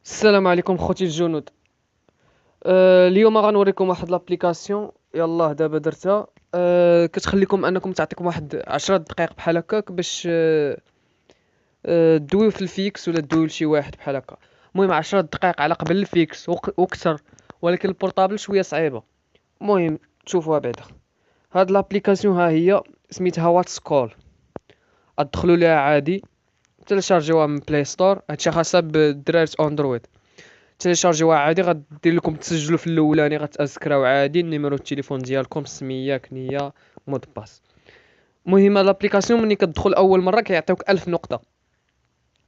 السلام عليكم خوتي الجنود. اليوم غنوريكم واحد لابليكاسيون. يلاه دابا درتها. كتخليكم انكم تعطيكم واحد 10 دقائق بحال هكاك باش دويو في الفيكس ولا دويو لشي واحد بحال هكا. المهم 10 دقائق على قبل الفيكس وكثر، ولكن البورطابل شويه صعيبه. المهم تشوفوها بعدا. هاد لابليكاسيون ها هي سميتها واتس كول. ادخلوا ليها عادي، تيليشارجيوها من بلاي ستور. هادشي خاصها بدراري اندرويد. تيليشارجيوها عادي، غدير لكم تسجلوا في الاولاني، غتاسكراو عادي النيميرو التليفون ديالكم، السميه، كنيه، مود باس. المهم لابليكاسيون ملي كتدخل اول مره كيعطيوك 1000 نقطه.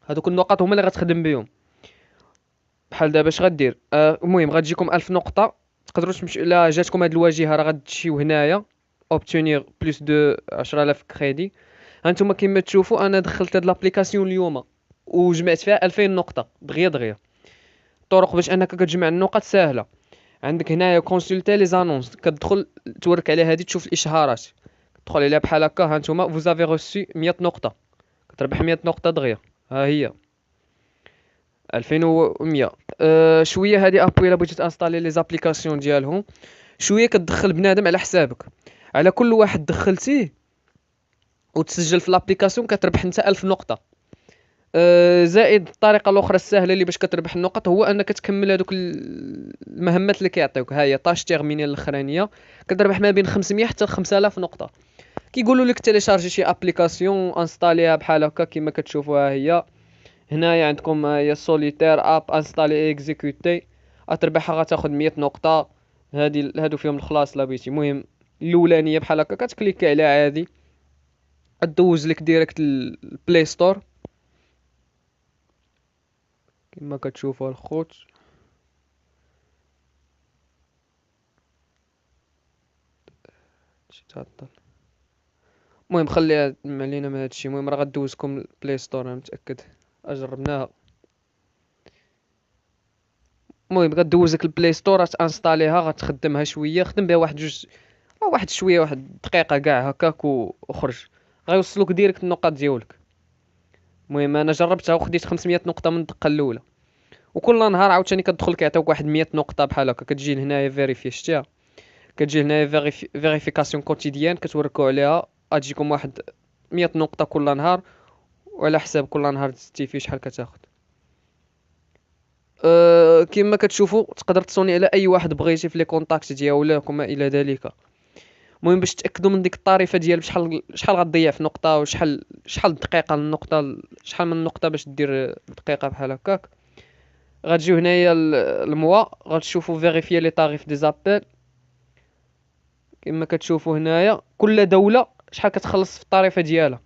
هذوك النقط هما اللي غتخدم بهم. بحال دابا اش غدير؟ المهم غتجيكم 1000 نقطه. تقدروا تمشيو الا جاتكم هاد الواجهه، راه غتمشيو هنايا اوبتونير بلوس دو 10000 كريدي. هانتوما كيما تشوفوا انا دخلت هاد لابليكاسيون اليوم وجمعت فيها 2000 نقطه دغيا دغيا. الطرق باش انك كتجمع النقط ساهله. عندك هنايا كونسلتي لي زانونس، كتدخل تورك على هادي تشوف الاشهارات، تدخل عليها بحال هكا. ها نتوما فوزافي روسي 100 نقطه، كتربح 100 نقطه دغيا. ها هي 2100. شويه هادي ابوي الا بغيتي تانستالي لي زابليكاسيون ديالهم، شويه كتدخل بنادم على حسابك. على كل واحد دخلتيه وتسجل في لابليكاسيون كتربح انت 1000 نقطه. زائد الطريقه الاخرى السهله اللي باش كتربح النقط هو انك تكمل هذوك المهمات اللي كيعطيوك. ها هي طاش تيرميني الاخرانيه، كتربح ما بين 500 حتى ل 5000 نقطه. كيقولوا لك تيليشارجي شي ابليكاسيون انستاليها بحال هكا كما كتشوفوا. ها هي هنايا عندكم، هي سوليتير اب انستالي اكزيكوتي، غتربحها غتاخد 100 نقطه. هادو فيهم الخلاص لا بغيتي. المهم الاولانيه بحال هكا كتكليكي عليها عادي، دوز لك ديريكت البلاي ستور كما كتشوفوا الخوت. شي تعطل. المهم خليها ما علينا من هادشي. المهم راه غدوزكم البلاي ستور انا متاكد، جربناها. المهم غدوزك البلاي ستور، غتانستاليها، غتخدمها شويه، خدم بها واحد جوج واحد شويه، واحد دقيقه كاع هكاك وخرج. غيوصلوك ديريكت النقاط ديالك. المهم انا جربتها وخديت 500 نقطه من الدقه الاولى. وكل نهار عاوتاني كتدخل كيعطيوك واحد 100 نقطه بحال هكا. كتجي لهنايا فيريفي، شتيها؟ كتجي هنايا فيريفيكاسيون كوتيديان، كتوركو عليها. غتجيكم واحد 100 نقطه كل نهار، وعلى حساب كل نهار زدتي فيه شحال كتاخد. كما كتشوفوا تقدر تصوني على اي واحد بغيتي في لي كونتاكت ديالك وما الى ذلك. المهم باش تاكدوا من ديك الطريفه ديال شحال غتضيع في نقطه، شحال دقيقه للنقطه، شحال من نقطه باش دير دقيقه بحال هكاك. غتجيو هنايا الموا، غتشوفوا فيريفيي لي طاريف دي زابيل. كما كتشوفوا هنايا كل دوله شحال كتخلص في الطريفه ديالها.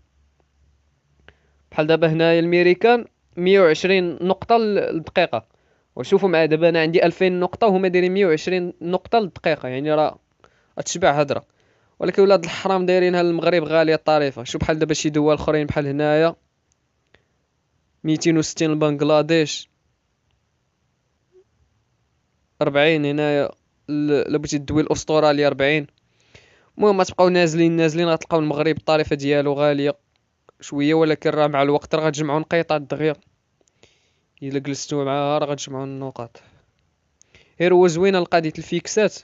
بحال دابا هنايا الميريكان 120 نقطه للدقيقه. وشوفوا معايا دابا انا عندي 2000 نقطه وهما دايرين 120 نقطه للدقيقه، يعني راه غتشبع هضره. ولكن ولاد الحرام دايرينها للمغرب غاليه الطريفه. شوف بحال دابا شي دول اخرين بحال هنايا 260 لبنغلاديش، 40 هنايا الا بغيتي دوي لاستراليا 40. المهم ما تبقاو نازلين نازلين غتلقاو المغرب الطريفه ديالو غاليه شويه، ولكن راه مع الوقت راه غتجمعوا نقيطات دغيا. الا جلستو معاها راه غتجمعوا النقاط. غير هو زوينه لقضيه الفيكسات.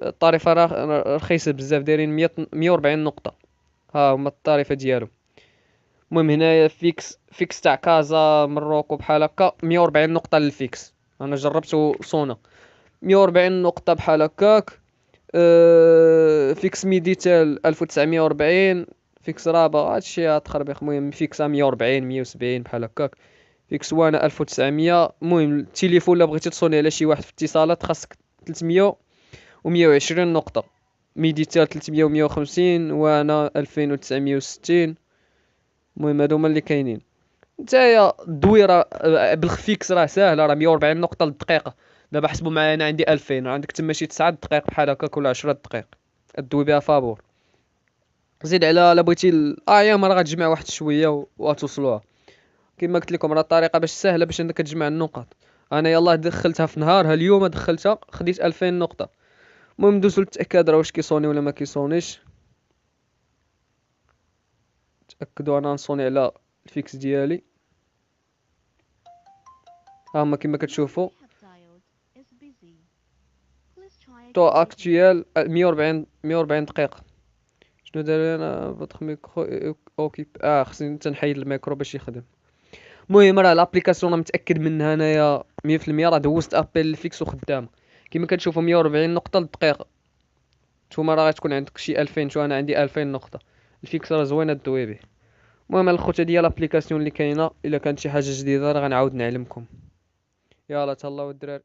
الطريفه راه رخيصه بزاف، دايرين 100 140 نقطه. ها هما الطريفه ديالو. المهم هنايا فيكس تاع كازا مروكو بحال هكا 140 نقطه للفيكس. انا جربته صونا 140 نقطه بحال هكاك. فيكس ميديتال 1940. فيكس رابع هادشي تخربيق. المهم فيكس 140 170 بحال هكاك. فيكس وانا 1900. المهم التليفون الا بغيتي تصوني على شي واحد في اتصالات خاصك 300 و120 نقطة. ميديتال 300 و150، وانا 2960. المهم هادو هما اللي كاينين. نتايا الدويرة بالخفيكس راه ساهلة، راه 140 نقطة للدقيقة. دابا حسبوا معايا انا عندي 2000، عندك تما شي 9 دقائق بحال هكاك ولا 10 دقائق دوي بها فابور. زيد على لا بغيتي الايام راه غتجمع واحد شوية وغتوصلوها. كما قلت لكم راه الطريقه باش سهله باش انك تجمع النقط. انا يلاه دخلتها في نهار، اليوم دخلتها خديت 2000 نقطه. المهم ندوزو للتاكد راه واش كيصوني ولا ما كيصونيش. تاكدوا انا نصوني على الفيكس ديالي. ها هما كما كتشوفوا Heptiodes is busy. Please try تو again later. اكتويال 140 دقيقة. شنو دار انا فوتر ميكرو اوكيب خصني حتى نحيد الميكرو باش يخدم. المهم راه لابليكاسيون انا متاكد منها انايا 100% راه دوزت ابل فيكس وخدامه كما كتشوفوا 140 نقطه للدقيقه. نتوما راه غتكون عندك شي 2000 شو انا عندي 2000 نقطه. الفيكس راه زوينه دوي به. المهم الخوت هادي هي لابليكاسيون اللي كاينه الا كانت شي حاجه جديده راه غنعاود نعلمكم. يلا تهلاو الدراري.